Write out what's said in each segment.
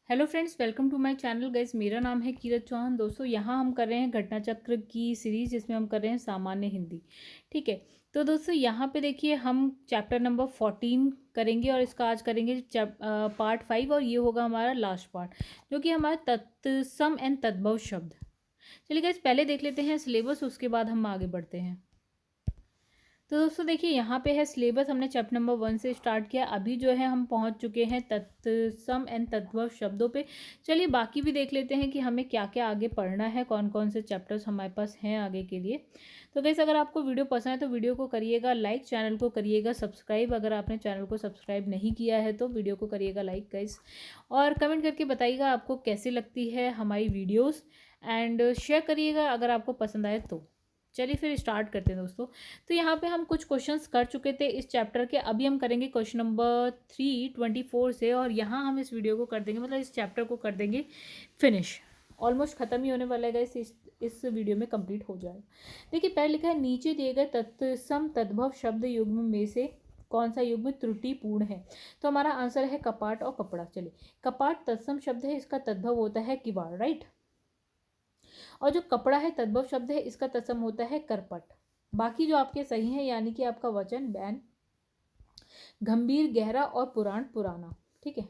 Hello friends, welcome to my channel guys. मेरा नाम है कीरत चौहान। दोस्तों, यहाँ हम कर रहे हैं घटना चक्र की सीरीज, जिसमें हम कर रहे हैं सामान्य हिंदी। ठीक है। तो दोस्तोम, यहाँ पे देखिए हम चैप्टर नंबर 14 करेंगे और इसका आज करेंगे पार्ट 5, और ये होगा हमारा लास्ट पार्ट, जो कि हमारा तत्सम एंड तद्भव शब्द। चलिए गाइस, पहले देख लेते हैं सिलेबस, उसके बाद हम आगे बढ़ते हैं। तो दोस्तों देखिए, यहाँ पे है सिलेबस। हमने चैप्टर नंबर 1 से स्टार्ट किया। अभी जो है हम पहुँच चुके हैं तत्सम एंड तद्भव शब्दों पे। चलिए बाकी भी देख लेते हैं कि हमें क्या क्या आगे पढ़ना है, कौन कौन से चैप्टर्स हमारे पास हैं आगे के लिए। तो गाइस, अगर आपको वीडियो पसंद है तो वीडियो को करिएगा लाइक, चैनल को करिएगा सब्सक्राइब। अगर आपने चैनल को सब्सक्राइब नहीं किया है तो वीडियो को करिएगा लाइक गाइस, और कमेंट करके बताइएगा आपको कैसे लगती है हमारी वीडियोज़, एंड शेयर करिएगा अगर आपको पसंद आए तो। चलिए फिर स्टार्ट करते हैं दोस्तों। तो यहाँ पे हम कुछ क्वेश्चंस कर चुके थे इस चैप्टर के। अभी हम करेंगे क्वेश्चन नंबर 324 से, और यहाँ हम इस वीडियो को कर देंगे, मतलब इस चैप्टर को कर देंगे फिनिश। ऑलमोस्ट खत्म ही होने वाला है गाइस, इस वीडियो में कंप्लीट हो जाएगा। देखिए पहले लिखा है, नीचे दिए गए तत्सम तद्भव शब्द युग्म में से कौन सा युग्म त्रुटिपूर्ण है। तो हमारा आंसर है कपाट और कपड़ा। चलिए, कपाट तत्सम शब्द है, इसका तद्भव होता है किवाड़, राइट। और जो कपड़ा है तद्भव शब्द है, इसका तत्सम होता है करपट। बाकी जो आपके सही है, यानी कि आपका वचन बैन, गंभीर, गहरा और पुराण, पुराना। ठीक है।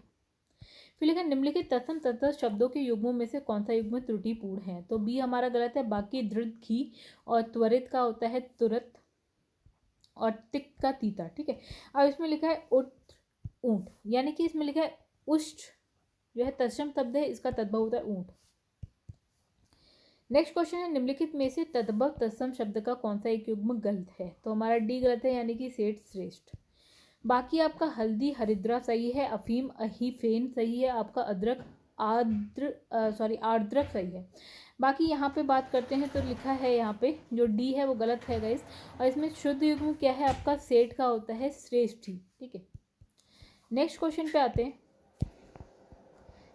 फिर लिखा, निम्नलिखित तत्सम तत्सम शब्दों के युग्मों में से कौन सा युग्म त्रुटिपूर्ण है। तो बी हमारा गलत है। बाकी धृत घी और त्वरित का होता है तुरत, और तिक का तीता। ठीक है। अब इसमें लिखा है उठ, ऊंट, यानी कि इसमें लिखा है उष्ट जो है तत्सम शब्द है, इसका तद्भव होता है ऊंट। नेक्स्ट क्वेश्चन है, निम्नलिखित में से तद्भव तत्सम शब्द का कौन सा एक युग्म गलत है। तो हमारा डी गलत है, यानी कि सेठ, श्रेष्ठ। बाकी आपका हल्दी, हरिद्रा सही है। अफीम, अहीफेन सही है। आपका अदरक, आर्द्रक सही है। बाकी यहाँ पे बात करते हैं तो लिखा है यहाँ पे जो डी है वो गलत है गाइस, और इसमें शुद्ध युग्म क्या है आपका, सेठ का होता है श्रेष्ठी। ठीक है। नेक्स्ट क्वेश्चन पे आते हैं।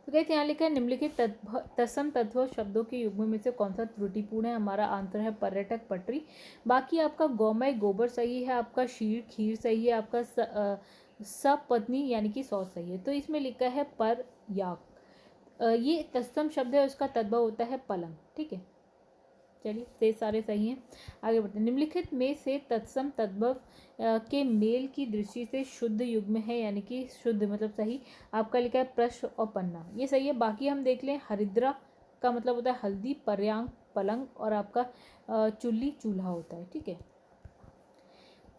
तो कहते यहाँ लिखा है, निम्नलिखित तत्सम तद्भव शब्दों के युग्म में से कौन सा त्रुटिपूर्ण है। हमारा आंसर है पर्यटक, पटरी। बाकी आपका गौमय, गोबर सही है। आपका शीर, खीर सही है। आपका सपत्नी यानी कि सौ सही है। तो इसमें लिखा है पर याक, ये तत्सम शब्द है, उसका तद्भव होता है पलंग। ठीक है। चलिए, से सारे सही हैं। आगे बढ़ते हैं। निम्नलिखित में से तत्सम तद्भव के मेल की दृष्टि से शुद्ध युग्म है, यानी कि शुद्ध मतलब सही। आपका लिखा है प्रश्न और पन्ना, ये सही है। बाकी हम देख लें, हरिद्रा का मतलब होता है हल्दी, पर्यांग पलंग, और आपका चुल्ली चूल्हा होता है। ठीक है।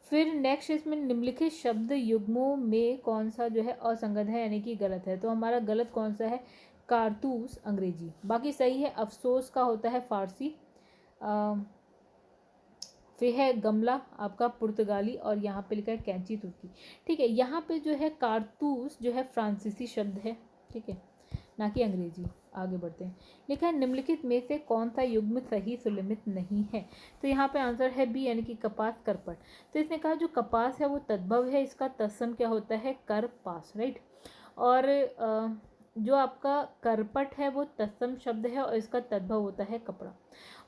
फिर नेक्स्ट इसमें निम्नलिखित शब्द युग्मों में कौन सा जो है असंगत है, यानी कि गलत है। तो हमारा गलत कौन सा है, कारतूस अंग्रेजी। बाकी सही है, अफसोस का होता है फारसी। फिर है गमला आपका पुर्तगाली, और यहाँ पे लिखा है कैंची तुर्की। ठीक है। यहाँ पे जो है कारतूस जो है फ्रांसीसी शब्द है। ठीक है, ना कि अंग्रेजी। आगे बढ़ते हैं। लिखा है, निम्नलिखित में से कौन सा युग्म सही सुलमित नहीं है। तो यहाँ पे आंसर है बी, यानी कि कपास, करपट। तो इसने कहा जो कपास है वो तद्भव है, इसका तत्सम क्या होता है, कर पास, राइट। और जो आपका करपट है वो तत्सम शब्द है, और इसका तद्भव होता है कपड़ा।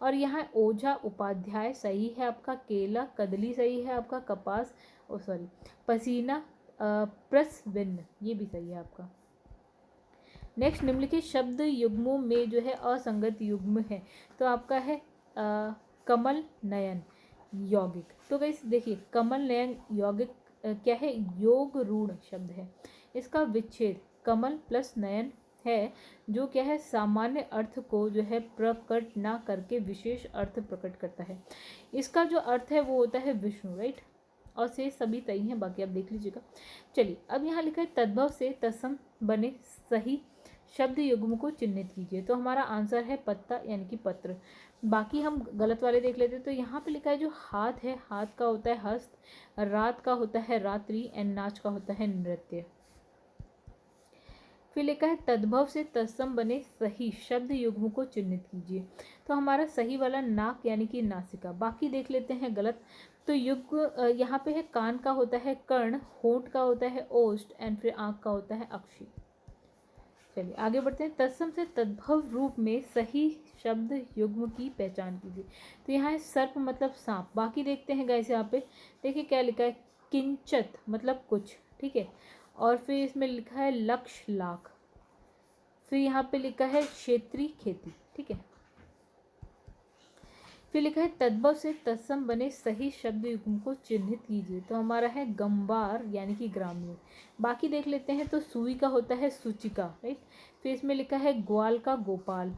और यहाँ ओझा, उपाध्याय सही है। आपका केला, कदली सही है। आपका कपास, पसीना, प्रस्विन्न, ये भी सही है आपका। नेक्स्ट, निम्नलिखित शब्द युग्मों में जो है असंगत युग्म है। तो आपका है कमल नयन यौगिक। तो गाइस देखिए, कमल नयन यौगिक क्या है, योग रूढ़ शब्द है। इसका विच्छेद कमल प्लस नयन है, जो क्या है, सामान्य अर्थ को जो है प्रकट ना करके विशेष अर्थ प्रकट करता है। इसका जो अर्थ है वो होता है विष्णु, राइट। और से सभी सही हैं, बाकी आप देख लीजिएगा। चलिए, अब यहाँ लिखा है तद्भव से तत्सम बने सही शब्द युग्म को चिन्हित कीजिए। तो हमारा आंसर है पत्ता, यानी कि पत्र। बाकी हम गलत वाले देख लेते हैं। तो यहाँ पे लिखा है जो हाथ है, हाथ का होता है हस्त, रात का होता है रात्रि, एंड नाच का होता है नृत्य। फिर लिखा है तद्भव से तत्सम बने सही शब्द युग्म को चिन्हित कीजिए। तो हमारा सही वाला नाक, यानी कि नासिका। बाकी देख लेते हैं गलत। तो युग्म यहाँ पे है, कान का होता है कर्ण, होंठ का होता है ओष्ठ, एंड फिर आँख का होता है अक्षी। चलिए आगे बढ़ते हैं। तत्सम से तद्भव रूप में सही शब्द युग्म की पहचान कीजिए। तो यहाँ है सर्प मतलब सांप। बाकी देखते हैं गाइस, यहाँ पे देखिए क्या लिखा है, किंचत मतलब कुछ। ठीक है। और फिर इसमें लिखा है लक्ष, लाख। फिर यहाँ पे लिखा है क्षेत्रीय खेती, ठीक है। फिर लिखा है तद्भव से तत्सम बने सही शब्द युग्म को चिन्हित कीजिए। तो हमारा है गंबार यानी कि ग्रामीण। बाकी देख लेते हैं। तो सुई का होता है सूचिका, राइट। फिर इसमें लिखा है ग्वाल का गोपाल।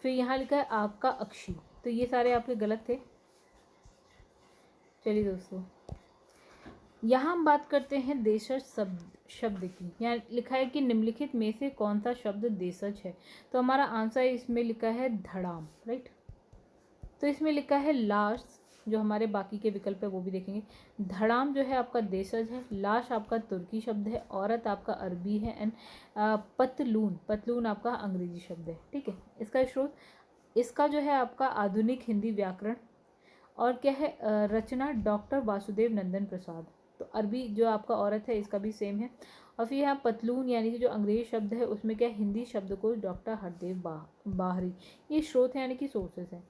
फिर यहाँ लिखा है आग का अक्षी। तो ये सारे आपके गलत थे। चलिए दोस्तों, यहाँ हम बात करते हैं देशज शब्द की। यहाँ लिखा है कि निम्नलिखित में से कौन सा शब्द देशज है। तो हमारा आंसर इसमें लिखा है धड़ाम, राइट। तो इसमें लिखा है लाश, जो हमारे बाकी के विकल्प है वो भी देखेंगे। धड़ाम जो है आपका देशज है, लाश आपका तुर्की शब्द है, औरत आपका अरबी है, एंड पतलून आपका अंग्रेजी शब्द है, ठीक है। इसका स्रोत, इसका जो है आपका आधुनिक हिंदी व्याकरण और क्या है रचना डॉक्टर वासुदेव नंदन प्रसाद। तो अरबी जो आपका औरत है इसका भी सेम है। और फिर यहाँ पतलून यानी कि जो अंग्रेजी शब्द है उसमें क्या हिंदी शब्द को डॉक्टर हरदेव बाहरी, ये स्रोत है यानी कि सोर्सेस है।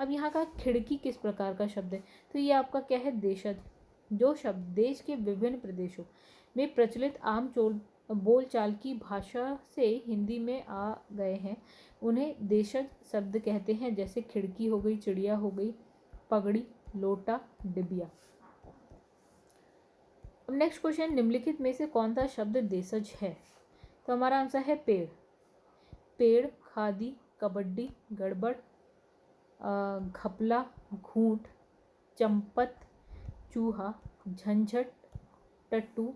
अब यहाँ का खिड़की किस प्रकार का शब्द है। तो ये आपका क्या है देशज। जो शब्द देश के विभिन्न प्रदेशों में प्रचलित आम बोलचाल की भाषा से हिंदी में आ गए हैं उन्हें देशज शब्द कहते हैं। जैसे खिड़की हो गई, चिड़िया हो गई, पगड़ी, लोटा, डिबिया। अब नेक्स्ट क्वेश्चन, निम्नलिखित में से कौन सा शब्द देशज है। तो हमारा आंसर है पेड़। पेड़, खादी, कबड्डी, गड़बड़, घपला, घूंट, चंपत, चूहा, झंझट, टट्टू,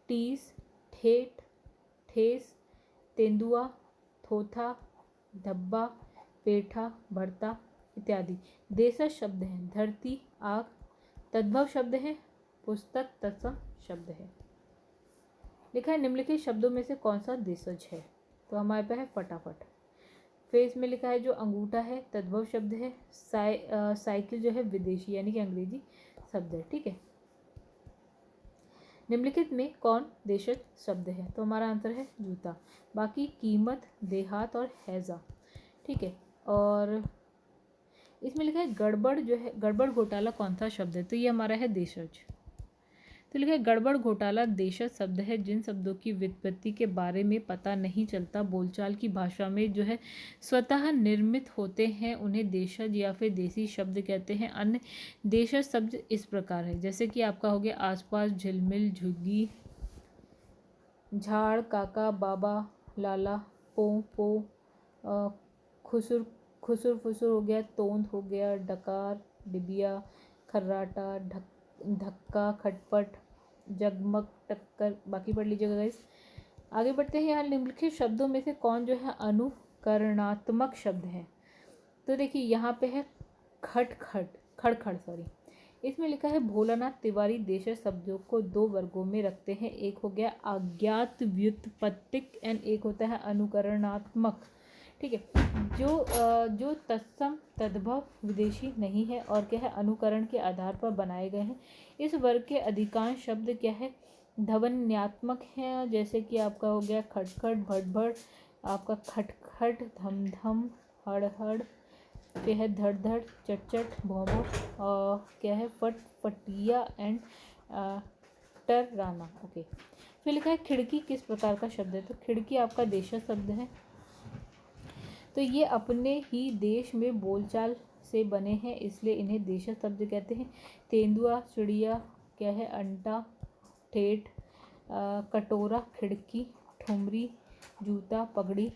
टीस, ठेठ, ठेस, तेंदुआ, थोथा, धब्बा, पेठा, भरता इत्यादि देशज शब्द हैं। धरती, आग तद्भव शब्द है। पुस्तक तत्सम शब्द है। लिखा है निम्नलिखित शब्दों में से कौन सा देशज है। तो हमारे पे है फटाफट। फिर इसमें लिखा है जो अंगूठा है तद्भव शब्द है। साइकिल जो है विदेशी यानी कि अंग्रेजी शब्द है, ठीक है। निम्नलिखित में कौन देशज शब्द है। तो हमारा आंसर है जूता। बाकी कीमत, देहात और हैजा, ठीक है। और इसमें लिखा है गड़बड़ जो है, गड़बड़ घोटाला कौन सा शब्द है। तो ये हमारा है देशज। तो लिखा है गड़बड़ घोटाला देशज शब्द है जिन शब्दों की व्युत्पत्ति के बारे में पता नहीं चलता, बोलचाल की भाषा में जो है स्वतः निर्मित होते हैं, उन्हें देशज या फिर देसी शब्द कहते हैं। अन्य देशज शब्द इस प्रकार है, जैसे कि आपका हो गया आसपास, झिलमिल, झुग्गी, झाड़, काका, बाबा, लाला, पो, खुसुर खुसुर फुसुर हो गया, तोंद हो गया, डकार, डिबिया, खर्राटा, धक्का, खटपट, जगमग, टक्कर। बाकी पढ़ लीजिएगा गाइस। आगे बढ़ते हैं। यहाँ निम्नलिखित शब्दों में से कौन जो है अनुकरणात्मक शब्द है। तो देखिए यहाँ पे है खड़खड़ सॉरी। इसमें लिखा है भोलानाथ तिवारी देशज शब्दों को दो वर्गों में रखते हैं। एक हो गया अज्ञात व्युत्पत्तिक एंड एक होता है अनुकरणात्मक, ठीक है। जो तत्सम तद्भव विदेशी नहीं है और क्या है अनुकरण के आधार पर बनाए गए हैं। इस वर्ग के अधिकांश शब्द क्या है ध्वन्यात्मक हैं, जैसे कि आपका हो गया खटखट, भड़भड़, आपका खटखट, धमधम, हड़हड़, क्या है धड़, चटचट, भौं, और क्या है फटिया एंड टर्राना, ओके। फिर लिखा है खिड़की किस प्रकार का शब्द है। तो खिड़की आपका देशज शब्द है। तो ये अपने ही देश में बोलचाल से बने हैं इसलिए इन्हें देशज शब्द कहते हैं। तेंदुआ, चिड़िया, क्या है अंटा, ठेठ, कटोरा, खिड़की, ठुमरी, जूता, पगड़ी।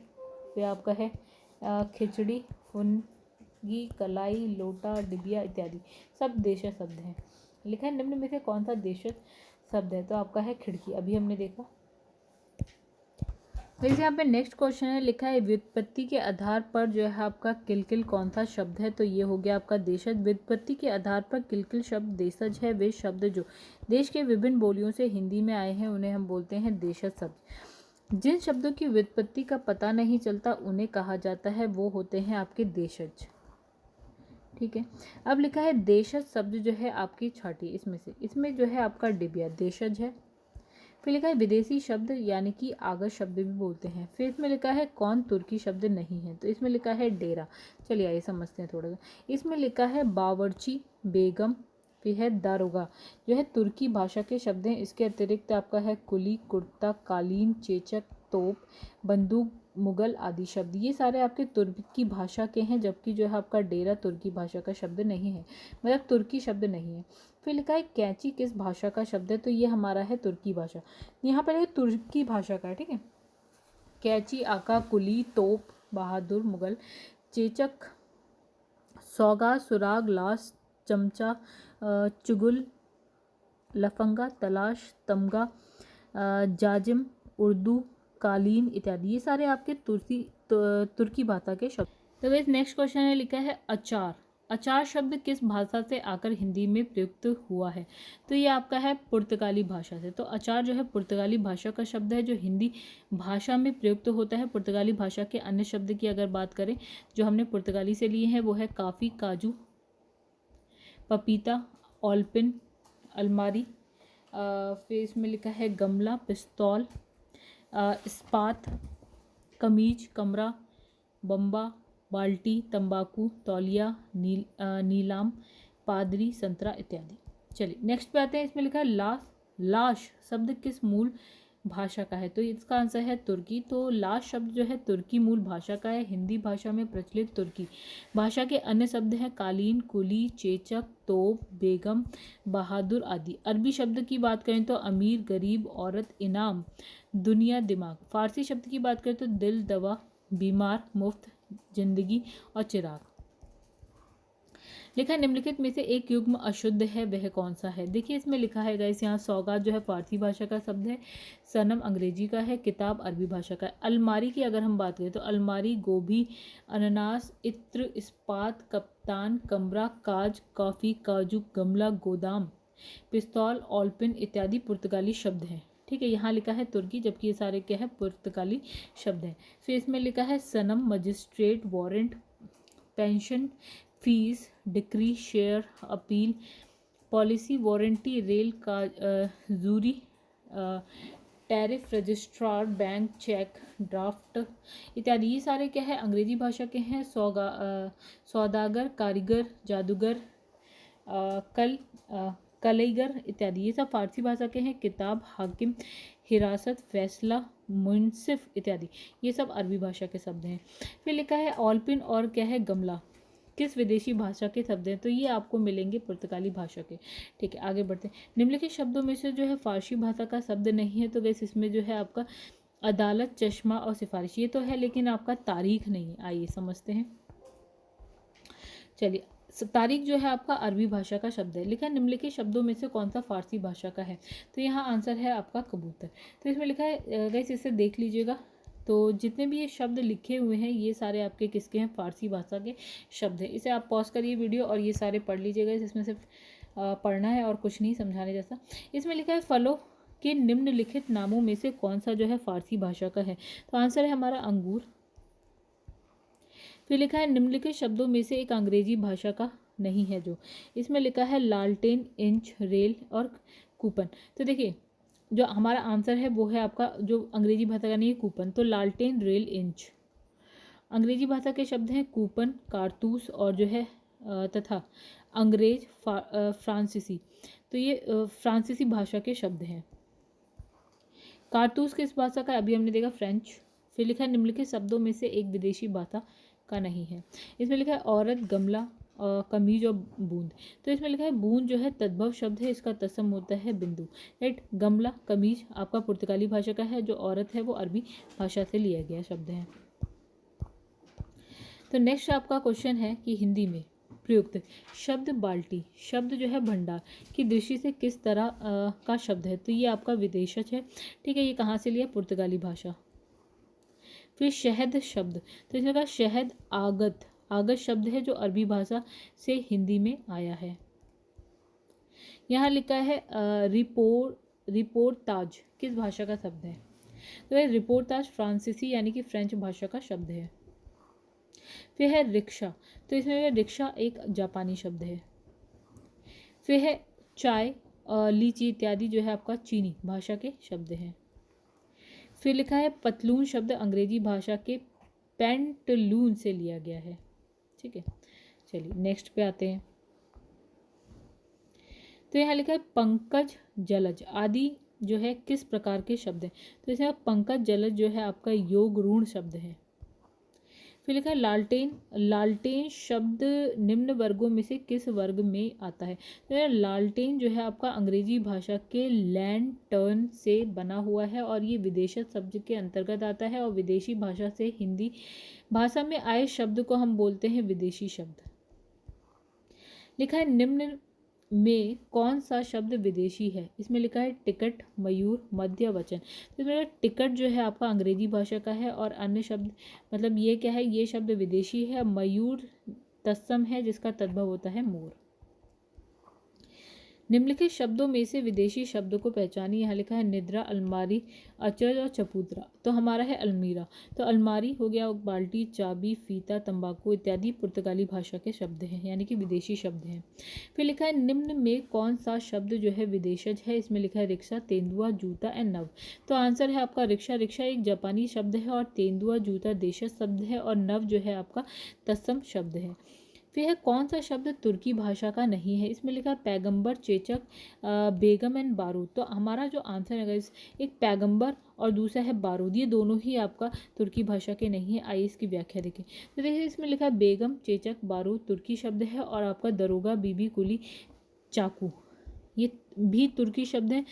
फिर आपका है खिचड़ी, फुनगी, कलाई, लोटा, डिबिया इत्यादि सब देशज शब्द हैं। लिखा है निम्न में से कौन सा देशज शब्द है। तो आपका है खिड़की, अभी हमने देखा। तो यहाँ पे नेक्स्ट क्वेश्चन है, लिखा है व्युत्पत्ति के आधार पर जो है आपका किलकिल कौन सा शब्द है। तो ये हो गया आपका देशज। व्युत्पत्ति के आधार पर किलकिल शब्द देशज है। वे शब्द जो देश के विभिन्न बोलियों से हिंदी में आए हैं उन्हें हम बोलते हैं देशज शब्द। जिन शब्दों की व्युत्पत्ति का पता नहीं चलता उन्हें कहा जाता है वो होते हैं आपके देशज, ठीक है। अब लिखा है देशज शब्द जो है आपकी छठी, इसमें जो है आपका डिबिया देशज है। फिर लिखा है विदेशी शब्द यानी कि आगत शब्द भी बोलते हैं। फिर इसमें लिखा है कौन तुर्की शब्द नहीं है। तो इसमें लिखा है डेरा। चलिए आइए समझते हैं थोड़ा सा। इसमें लिखा है बावर्ची, बेगम, फिर है दारोगा जो है तुर्की भाषा के शब्द हैं। इसके अतिरिक्त आपका है कुली, कुर्ता, कालीन, चेचक, तोप, बंदूक, मुगल आदि शब्द ये सारे आपके तुर्की भाषा के हैं, जबकि जो है आपका डेरा तुर्की भाषा का शब्द नहीं है, मतलब तुर्की शब्द नहीं है। फिर लिखा है कैंची किस भाषा का शब्द है, तो ये हमारा है तुर्की भाषा। यहाँ पर तुर्की भाषा का है, ठीक है। कैंची, आका, कुली, तोप, बहादुर, मुगल, चेचक, सौगा, सुराग, लाश, चमचा, चुगल, लफंगा, तलाश, तमगा, जाजिम, उर्दू, कालीन इत्यादि ये सारे आपके तुर्की भाषा के शब्द। तो वैसे नेक्स्ट क्वेश्चन है, लिखा है अचार। अचार शब्द किस भाषा से आकर हिंदी में प्रयुक्त हुआ है, तो ये आपका है पुर्तगाली भाषा से। तो अचार जो है पुर्तगाली भाषा का शब्द है जो हिंदी भाषा में प्रयुक्त होता है। पुर्तगाली भाषा के अन्य शब्द की अगर बात करें जो हमने पुर्तगाली से लिए हैं वो है काफ़ी, काजू, पपीता, ऑलपिन, अलमारी, फिर इसमें लिखा है गमला, पिस्तौल, इस्पात, कमीज, कमरा, बम्बा, बाल्टी, तंबाकू, तौलिया, नीलाम, पादरी, संतरा इत्यादि। चलिए नेक्स्ट पे आते हैं। इसमें लिखा है लाश। लाश शब्द किस मूल भाषा का है, तो इसका आंसर है तुर्की। तो लाश शब्द जो है तुर्की मूल भाषा का है। हिंदी भाषा में प्रचलित तुर्की भाषा के अन्य शब्द हैं कालीन, कुली, चेचक, तोप, बेगम, बहादुर आदि। अरबी शब्द की बात करें तो अमीर, गरीब, औरत, इनाम, दुनिया, दिमाग। फारसी शब्द की बात करें तो दिल, दवा, बीमार, मुफ्त, जिंदगी और चिराग। लिखा निम्नलिखित में से एक युग्म अशुद्ध है, वह कौन सा है। देखिए इसमें लिखा है गाइस, यहाँ सौगात जो है फारसी भाषा का शब्द है, सनम अंग्रेजी का है, किताब अरबी भाषा का है। अलमारी की अगर हम बात करें तो अलमारी, गोभी, अनानास, इत्र, इस्पात, कप्तान, कमरा, काज, कॉफ़ी, काजू, गमला, गोदाम, पिस्तौल, ऑलपिन इत्यादि पुर्तगाली शब्द हैं। ठीक है, यहाँ लिखा है तुर्की, जबकि ये सारे क्या है पुर्तगाली शब्द हैं। फिर इसमें लिखा है सनम, magistrate, warrant, pension, fees, decree, share, appeal, policy, warranty, rail का jury, tariff, registrar, bank, cheque, draft इत्यादि ये सारे क्या है अंग्रेजी भाषा के हैं। सौदागर, कारीगर, जादूगर, कलईगर इत्यादि ये सब फारसी भाषा के हैं। किताब, हाकिम, हिरासत, फैसला, मुंसिफ इत्यादि ये सब अरबी भाषा के शब्द हैं। फिर लिखा है ऑलपिन और क्या है गमला किस विदेशी भाषा के शब्द हैं, तो ये आपको मिलेंगे पुर्तगाली भाषा के। ठीक है, आगे बढ़ते हैं। निम्नलिखित शब्दों में से जो है फारसी भाषा का शब्द नहीं है, तो वैसे इसमें जो है आपका अदालत, चश्मा और सिफारिश ये तो है, लेकिन आपका तारीख नहीं है। आइए समझते हैं। चलिए, तारीख जो है आपका अरबी भाषा का शब्द है। लिखा है निम्नलिखित शब्दों में से कौन सा फारसी भाषा का है, तो यहाँ आंसर है आपका कबूतर। तो इसमें लिखा है गाइस, इसे देख लीजिएगा। तो जितने भी ये शब्द लिखे हुए हैं ये सारे आपके किसके हैं, फारसी भाषा के शब्द हैं। इसे आप पॉज करिए वीडियो और ये सारे पढ़ लीजिएगा। इसमें सिर्फ पढ़ना है और कुछ नहीं समझाने जैसा। इसमें लिखा है फलों के निम्नलिखित नामों में से कौन सा जो है फारसी भाषा का है, तो आंसर है हमारा अंगूर। फिर लिखा है निम्नलिखित शब्दों में से एक अंग्रेजी भाषा का नहीं है, जो इसमें लिखा है लालटेन, इंच, रेल और कूपन। तो देखिए जो हमारा आंसर है वो है आपका जो अंग्रेजी भाषा का नहीं है कूपन। तो लालटेन, रेल, इंच अंग्रेजी भाषा के शब्द हैं। कूपन कारतूस और जो है तथा अंग्रेज फ्रांसीसी, तो ये फ्रांसीसी भाषा के शब्द हैं। कारतूस किस भाषा का, अभी हमने देखा फ्रेंच। फिर लिखा है निम्नलिखित शब्दों में से एक विदेशी भाषा का नहीं है। इसमें लिखा है औरत, गमला, कमीज और बूंद। तो इसमें लिखा है बूंद जो है तद्भव शब्द है, इसका तत्सम होता है बिंदु। राइट, गमला, कमीज आपका पुर्तगाली भाषा का है, जो औरत है वो अरबी भाषा से लिया गया शब्द है। तो नेक्स्ट आपका क्वेश्चन है कि हिंदी में प्रयुक्त शब्द बाल्टी शब्द जो है भंडार की दृष्टि से किस तरह का शब्द है, तो ये आपका विदेशज है। ठीक है, ये कहाँ से लिया, पुर्तगाली भाषा। फिर शहद शब्द, तो इसमें कहा शहद आगत, आगत शब्द है जो अरबी भाषा से हिंदी में आया है। यहाँ लिखा है रिपोर्टाज किस भाषा का शब्द है, तो रिपोर्टाज फ्रांसीसी यानी कि फ्रेंच भाषा का शब्द है। फिर है रिक्शा, तो इसमें रिक्शा एक जापानी शब्द है। फिर है चाय, लीची इत्यादि जो है आपका चीनी भाषा के शब्द हैं। फिर लिखा है पतलून शब्द अंग्रेजी भाषा के पेंटलून से लिया गया है। ठीक है, चलिए नेक्स्ट पे आते हैं। तो यहाँ लिखा है पंकज, जलज आदि जो है किस प्रकार के शब्द हैं? तो इसमें पंकज जलद जो है आपका योग ऋण शब्द है। फिर लिखा है लालटेन। लालटेन शब्द निम्न वर्गों में से किस वर्ग में आता है? तो ये लालटेन जो है आपका अंग्रेजी भाषा के लैंटर्न से बना हुआ है और ये विदेशज शब्द के अंतर्गत आता है, और विदेशी भाषा से हिंदी भाषा में आए शब्द को हम बोलते हैं विदेशी शब्द। लिखा है निम्न में कौन सा शब्द विदेशी है? इसमें लिखा है टिकट, मयूर, मध्य वचन। तो इसमें टिकट जो है आपका अंग्रेजी भाषा का है, और अन्य शब्द मतलब ये क्या है, ये शब्द विदेशी है। मयूर तत्सम है जिसका तद्भव होता है मोर। निम्नलिखित शब्दों में से विदेशी शब्दों को पहचानिए। यहाँ लिखा है निद्रा, अलमारी, अचरज और चबूतरा। तो हमारा है अलमीरा। तो अलमारी हो गया बाल्टी, चाबी, फीता, तंबाकू इत्यादि पुर्तगाली भाषा के शब्द हैं, यानी कि विदेशी शब्द हैं। फिर लिखा है निम्न में कौन सा शब्द जो है विदेशज है? इसमें लिखा है रिक्शा, तेंदुआ, जूता एंड नव। तो आंसर है आपका रिक्शा। रिक्शा एक जापानी शब्द है, और तेंदुआ जूता देशज शब्द है, और नव जो है आपका तत्सम शब्द है। फिर है कौन सा शब्द तुर्की भाषा का नहीं है? इसमें लिखा है पैगंबर, चेचक, बेगम एंड बारूद। तो हमारा जो आंसर है गाइस, एक पैगंबर और दूसरा है बारूद, ये दोनों ही आपका तुर्की भाषा के नहीं है। आइए इसकी व्याख्या देखें। तो देखिए इसमें लिखा है बेगम, चेचक, बारूद तुर्की शब्द है, और आपका दरोगा, बीबी, कुली, चाकू ये भी तुर्की शब्द हैं।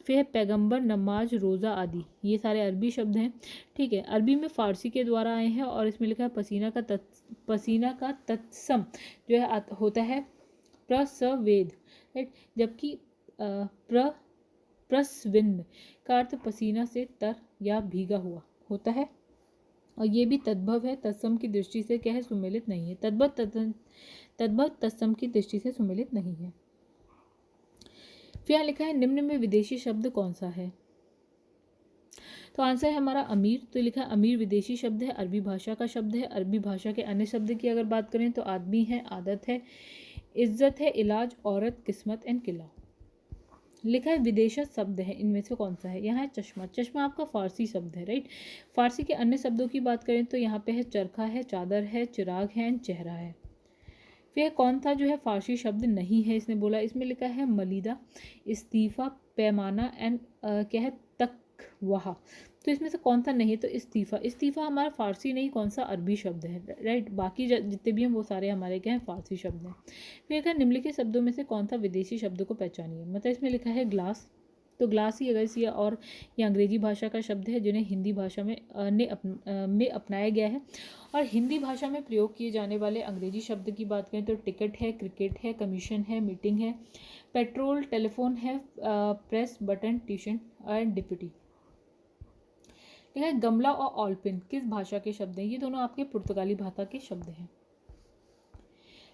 फिर है पैगंबर, नमाज, रोज़ा आदि, ये सारे अरबी शब्द हैं। ठीक है, अरबी में फ़ारसी के द्वारा आए हैं, और इसमें लिखा है पसीना का तत्सम जो है होता है प्रसवेद, राइट, जबकि प्रस्विन का अर्थ पसीना से तर या भीगा हुआ होता है, और ये भी तद्भव है, तत्सम की दृष्टि से क्या है, सुमेलित नहीं है। तद्भव तत्सम की दृष्टि से सुमेलित नहीं है। फिर यहाँ लिखा है निम्न में विदेशी शब्द कौन सा है? तो आंसर है हमारा अमीर। तो लिखा है अमीर विदेशी शब्द है, अरबी भाषा का शब्द है। अरबी भाषा के अन्य शब्द की अगर बात करें तो आदमी है, आदत है, इज्जत है, इलाज, औरत, किस्मत एंड किला। लिखा है विदेशज शब्द है, इनमें से कौन सा है? यहाँ है चश्मा। चश्मा आपका फारसी शब्द है, राइट। फारसी के अन्य शब्दों की बात करें तो यहाँ पे है चरखा है, चादर है, चिराग है एंड चेहरा है। फिर कौन था जो है फारसी शब्द नहीं है इसने बोला? इसमें लिखा है मलिदा, इस्तीफा, पैमाना एंड क्या है तकवाहा। तो इसमें से कौन सा नहीं? तो इस्तीफा। इस्तीफा हमारा फारसी नहीं, कौन सा अरबी शब्द है, राइट। बाकी जितने भी हैं वो सारे हमारे क्या हैं, फारसी शब्द हैं। फिर लिखा है निम्नलिखित शब्दों में से कौन सा विदेशी शब्द को पहचानिए। मतलब इसमें लिखा है ग्लास। तो ग्लास ही अगर ये और ये अंग्रेजी भाषा का शब्द है जिन्हें हिंदी भाषा में अपनाया गया है। और हिंदी भाषा में प्रयोग किए जाने वाले अंग्रेजी शब्द की बात करें तो टिकट है, क्रिकेट है, कमीशन है, मीटिंग है, पेट्रोल, टेलीफोन है, press button, tuition and deputy. ठीक है, गमला और ऑलपिन किस भाषा के शब्द हैं? ये दोनों आपके पुर्तगाली भाषा के शब्द हैं।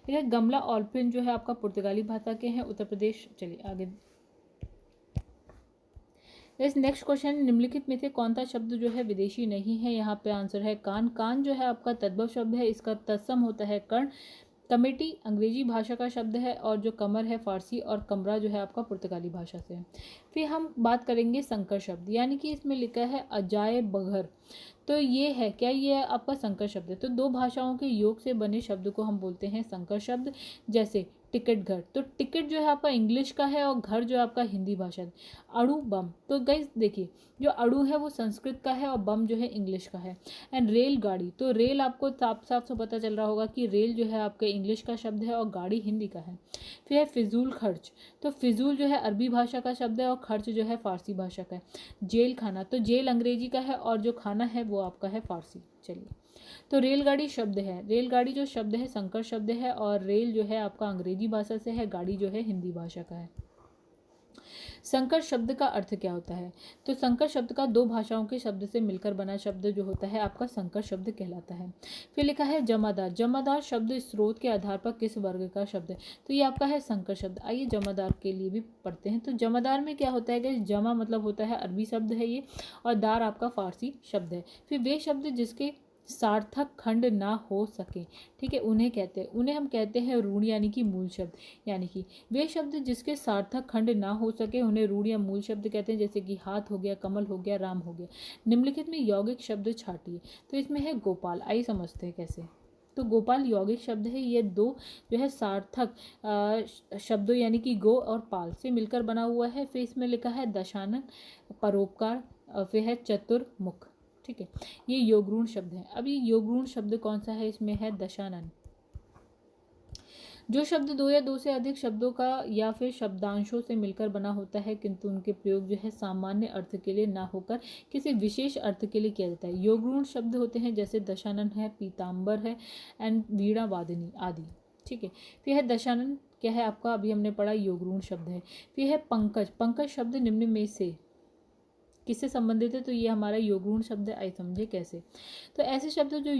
ठीक है, गमला, ऑलपिन जो है आपका पुर्तगाली भाषा के हैं, उत्तर प्रदेश। चलिए आगे। इस नेक्स्ट क्वेश्चन, निम्नलिखित में से कौन सा शब्द जो है विदेशी नहीं है? यहाँ पे आंसर है कान। कान जो है आपका तद्भव शब्द है, इसका तत्सम होता है कर्ण। कमेटी अंग्रेजी भाषा का शब्द है, और जो कमर है फारसी, और कमरा जो है आपका पुर्तगाली भाषा से है। फिर हम बात करेंगे संकर शब्द, यानी कि इसमें लिखा है अजाए बघर। तो ये है क्या? ये है आपका संकर शब्द है। तो दो भाषाओं के योग से बने शब्द को हम बोलते हैं संकर शब्द। जैसे टिकट, घर। तो टिकट जो है आपका इंग्लिश का है, और घर जो है आपका हिंदी भाषा। अड़ू, बम। तो गाइस देखिए, जो अड़ू है वो संस्कृत का है, और बम जो है इंग्लिश का है। एंड रेलगाड़ी। तो रेल आपको साफ साफ से पता चल रहा होगा कि रेल जो है आपके इंग्लिश का शब्द है, और गाड़ी हिंदी का है। फिर है फिजूल खर्च। तो फिजूल जो है अरबी भाषा का शब्द है, और खर्च जो है फारसी भाषा का है। जेल खाना। तो जेल अंग्रेजी का है, और जो खाना है वो आपका है फारसी। चलिए, तो रेलगाड़ी शब्द है, रेलगाड़ी जो शब्द है संकर शब्द है, और रेल जो है आपका अंग्रेजी भाषा से है, गाड़ी जो है हिंदी भाषा का है। संकर शब्द का अर्थ क्या होता है? तो संकर शब्द का दो भाषाओं के शब्द से मिलकर बना शब्द जो होता है आपका संकर शब्द कहलाता है। फिर लिखा है जमादार। जमादार शब्द स्रोत के आधार पर किस वर्ग का शब्द है? तो ये आपका है संकर शब्द। आइए जमादार के लिए भी पढ़ते हैं। तो जमादार में क्या होता है कि जमा मतलब होता है अरबी शब्द है ये, और दार आपका फारसी शब्द है। फिर वे शब्द जिसके सार्थक खंड ना हो सके, ठीक है, उन्हें हम कहते हैं ऋण, यानी कि मूल शब्द। यानी कि वे शब्द जिसके सार्थक खंड ना हो सके उन्हें ऋण या मूल शब्द कहते हैं। जैसे कि हाथ हो गया, कमल हो गया, राम हो गया। निम्नलिखित में यौगिक शब्द छाटिए। तो इसमें है गोपाल। आइए समझते हैं कैसे। तो गोपाल यौगिक शब्द है। ये दो जो है सार्थक शब्दों यानी कि गो और पाल से मिलकर बना हुआ है। फिर इसमें लिखा है दशानन, परोपकार, और फिर है चतुर्मुख। ठीक है, ये योगरूण शब्द है। अब ये योगरूण शब्द कौन सा है? इसमें है दशानन। जो शब्द दो या दो से अधिक शब्दों का या फिर शब्दांशों से मिलकर बना होता है किंतु उनके प्रयोग जो है सामान्य अर्थ के लिए ना होकर किसी विशेष अर्थ के लिए किया जाता है। योगरूण शब्द होते हैं जैसे दशानन है, पीताम्बर है एंड वीणा वादिनी आदि। ठीक है, फिर है दशानन क्या है आपका? अभी हमने पढ़ा योगरूण शब्द है। फिर है पंकज। पंकज शब्द निम्न में से किससे संबंधित है? तो ये हमारा योगरूण शब्द है। आइए समझे कैसे। तो ऐसे शब्द जो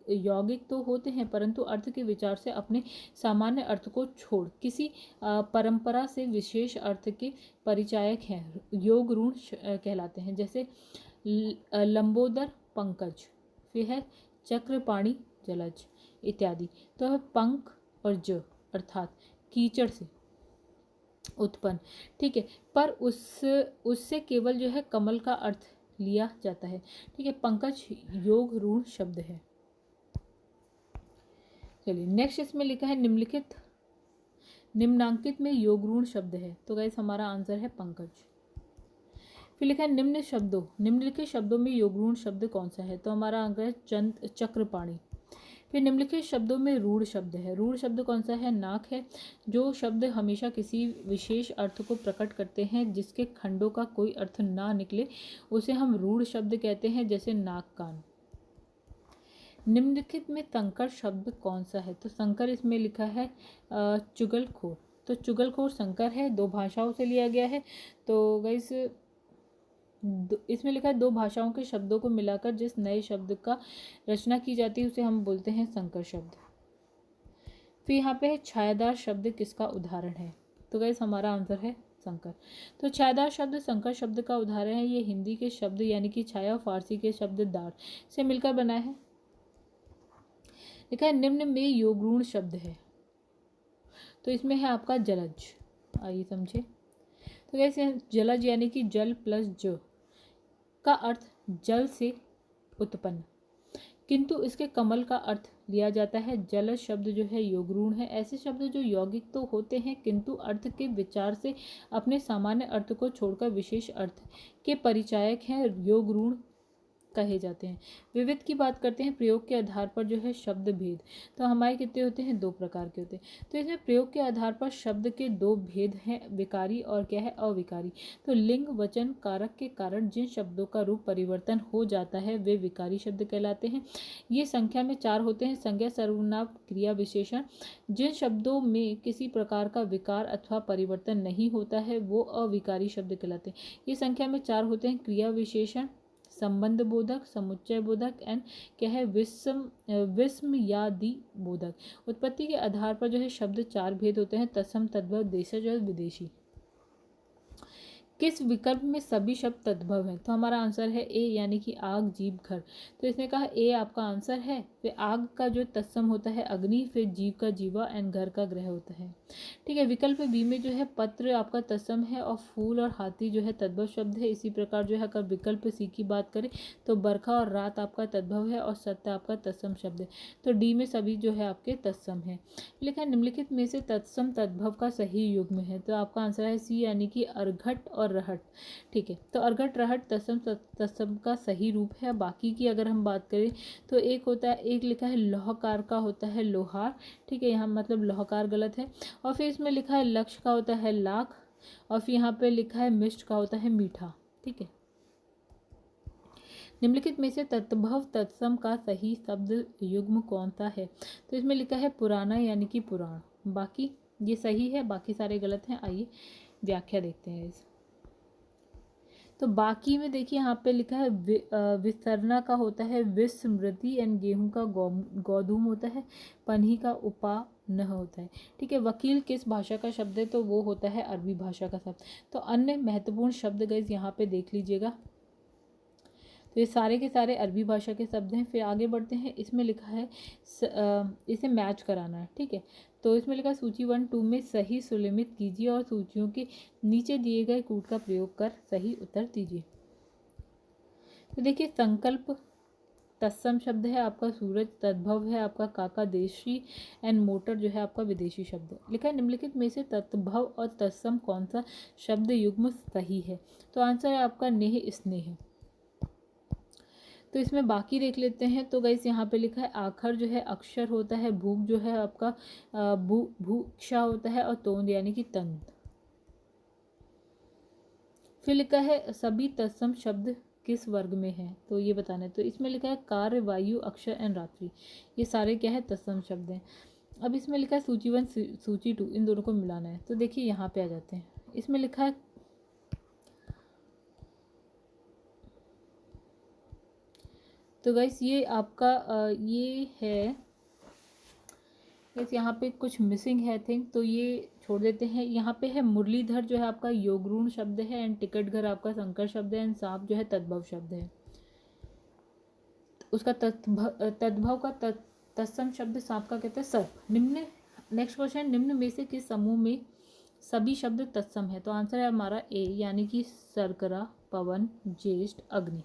यौगिक तो होते हैं परंतु अर्थ के विचार से अपने सामान्य अर्थ को छोड़ किसी परंपरा से विशेष अर्थ के परिचायक हैं, योगरूण कहलाते हैं। जैसे लंबोदर पंकज, फिर है चक्रपाणी जलज इत्यादि। तो है पंख और ज अर्थात कीचड़ से उत्पन्न। ठीक है, पर उससे केवल जो है कमल का अर्थ लिया जाता है। ठीक है, पंकज योग ऋण शब्द है। चलिए नेक्स्ट इसमें लिखा है निम्नांकित में योग ऋण शब्द है। तो गाइस हमारा आंसर है पंकज। फिर लिखा है निम्नलिखित शब्दों में योग ऋण शब्द कौन सा है? तो हमारा आंसर है चक्रपाणी। फिर निम्नलिखित शब्दों में रूढ़ शब्द है। रूढ़ शब्द कौन सा है? नाक है। जो शब्द हमेशा किसी विशेष अर्थ को प्रकट करते हैं जिसके खंडों का कोई अर्थ ना निकले उसे हम रूढ़ शब्द कहते हैं, जैसे नाक, कान। निम्नलिखित में संकर शब्द कौन सा है? तो संकर इसमें लिखा है चुगलखोर। तो चुगलखोर संकर है, दो भाषाओं से लिया गया है। तो गाइस इसमें लिखा है दो भाषाओं के शब्दों को मिलाकर जिस नए शब्द का रचना की जाती है उसे हम बोलते हैं संकर शब्द। फिर यहाँ पे है छायादार शब्द किसका उदाहरण है? तो गाइस हमारा आंसर है संकर। तो छायादार शब्द संकर शब्द का उदाहरण है। ये हिंदी के शब्द यानी कि छाया और फारसी के शब्द दार से मिलकर बना है। लिखा है निम्न में योगरूण शब्द है। तो इसमें है आपका जलज। आइए समझे। तो कैसे जलज यानी कि जल प्लस ज का अर्थ जल से उत्पन्न, किंतु इसके कमल का अर्थ लिया जाता है। जलज शब्द जो है योगरूण है। ऐसे शब्द जो यौगिक तो होते हैं किंतु अर्थ के विचार से अपने सामान्य अर्थ को छोड़कर विशेष अर्थ के परिचायक हैं, योगरूण कहे जाते हैं। विविध की बात करते हैं प्रयोग के आधार पर जो है शब्द भेद। तो हमारे कितने होते हैं? दो प्रकार के होते हैं। तो इसमें प्रयोग के आधार पर शब्द के दो भेद हैं, विकारी और क्या है? अविकारी। तो लिंग वचन कारक के कारण जिन शब्दों का रूप परिवर्तन हो जाता है वे विकारी शब्द कहलाते हैं। ये संख्या में चार होते हैं। संज्ञा, सर्वनाम, क्रिया, विशेषण। जिन शब्दों में किसी प्रकार का विकार अथवा परिवर्तन नहीं होता है वो अविकारी शब्द कहलाते हैं। ये संख्या में चार होते हैं। क्रिया विशेषण, संबंध बोधक, समुच्चय बोधक एंड क्या है? विस्मयादि बोधक। उत्पत्ति के आधार पर जो है शब्द चार भेद होते हैं, तत्सम, तद्भव, देशज और विदेशी। किस विकल्प में सभी शब्द तद्भव हैं? तो हमारा आंसर है ए यानी कि आग, जीव, घर। तो इसमें कहा ए आपका आंसर है। फिर आग का जो तत्सम होता है अग्नि, फिर जीव का जीवा एंड घर का ग्रह होता है। ठीक है, विकल्प बी में जो है पत्र आपका तत्सम है और फूल और हाथी जो है तद्भव शब्द है। इसी प्रकार जो है अगर विकल्प सी की बात करें तो बरखा और रात आपका तद्भव है और सत्य आपका तत्सम शब्द है। तो डी में सभी जो है आपके तत्सम है। लेकिन निम्नलिखित में से तत्सम तद्भव का सही युग्म है। तो आपका आंसर है सी यानी कि अर्घट और रहट। ठीक है, तो अर्घट, रहट, तत्सम का सही रूप है। बाकी की अगर हम बात करें तो एक होता है, एक लिखा है लौहकार का होता है लोहार। ठीक है, यहाँ मतलब लौहकार गलत है। और फिर इसमें लिखा है लक्ष्य का होता है लाख, और फिर यहाँ पे लिखा है मिष्ट का होता है मीठा। ठीक है, निम्नलिखित में से तद्भव तत्सम का सही शब्द युग्म कौन सा है? तो इसमें लिखा है पुराना यानी कि पुराण। बाकी ये सही है, बाकी सारे गलत हैं। आइए व्याख्या देखते हैं इस। तो बाकी में देखिए यहाँ पे लिखा है विसरना का होता है विस्मृति एंड गेहूं का गोधूम होता है, पन्ही का उपान होता है। ठीक है, वकील किस भाषा का शब्द है? तो वो होता है अरबी भाषा का शब्द। तो अन्य महत्वपूर्ण शब्द गाइस यहाँ पे देख लीजिएगा। तो ये सारे के सारे अरबी भाषा के शब्द हैं। फिर आगे बढ़ते हैं। इसमें लिखा है इसे मैच कराना है। ठीक है, तो इसमें लिखा सूची 1, 2 में सही सुलिमित कीजिए और सूचियों के नीचे दिए गए कूट का प्रयोग कर सही उत्तर दीजिए। तो देखिए संकल्प तत्सम शब्द है आपका सूरज, तद्भव है आपका काका देशी, एंड मोटर जो है आपका विदेशी शब्द है। लिखा है निम्नलिखित में से तद्भव और तत्सम कौन सा शब्द युग्म सही है? तो आंसर है आपका नेह स्नेह। तो इसमें बाकी देख लेते हैं। तो गाइस यहाँ पे लिखा है आखर जो है अक्षर होता है, भूख जो है आपका भूक्षा होता है, और तोंद यानी कि तंद। फिर लिखा है सभी तत्सम शब्द किस वर्ग में है? तो ये बताना है। तो इसमें लिखा है कार्य, वायु, अक्षर एंड रात्रि, ये सारे क्या है? तत्सम शब्द हैं। अब इसमें लिखा है सूची 1 सूची 2, इन दोनों को मिलाना है। तो देखिए यहाँ पे आ जाते हैं। इसमें लिखा है तो गाइस ये आपका ये है गाइस, यहाँ पे कुछ मिसिंग है थिंक, तो ये छोड़ देते हैं। यहाँ पे है मुरलीधर जो है आपका योगरूण शब्द है, एंड टिकट घर आपका संकर शब्द है, एंड सांप जो है तद्भव शब्द है। उसका तद्भव का तत्सम शब्द सांप का कहते हैं सर्प। निम्न नेक्स्ट क्वेश्चन, निम्न में से किस समूह में सभी शब्द तत्सम है? तो आंसर है हमारा ए, यानी कि सरकरा, पवन, ज्येष्ठ, अग्नि।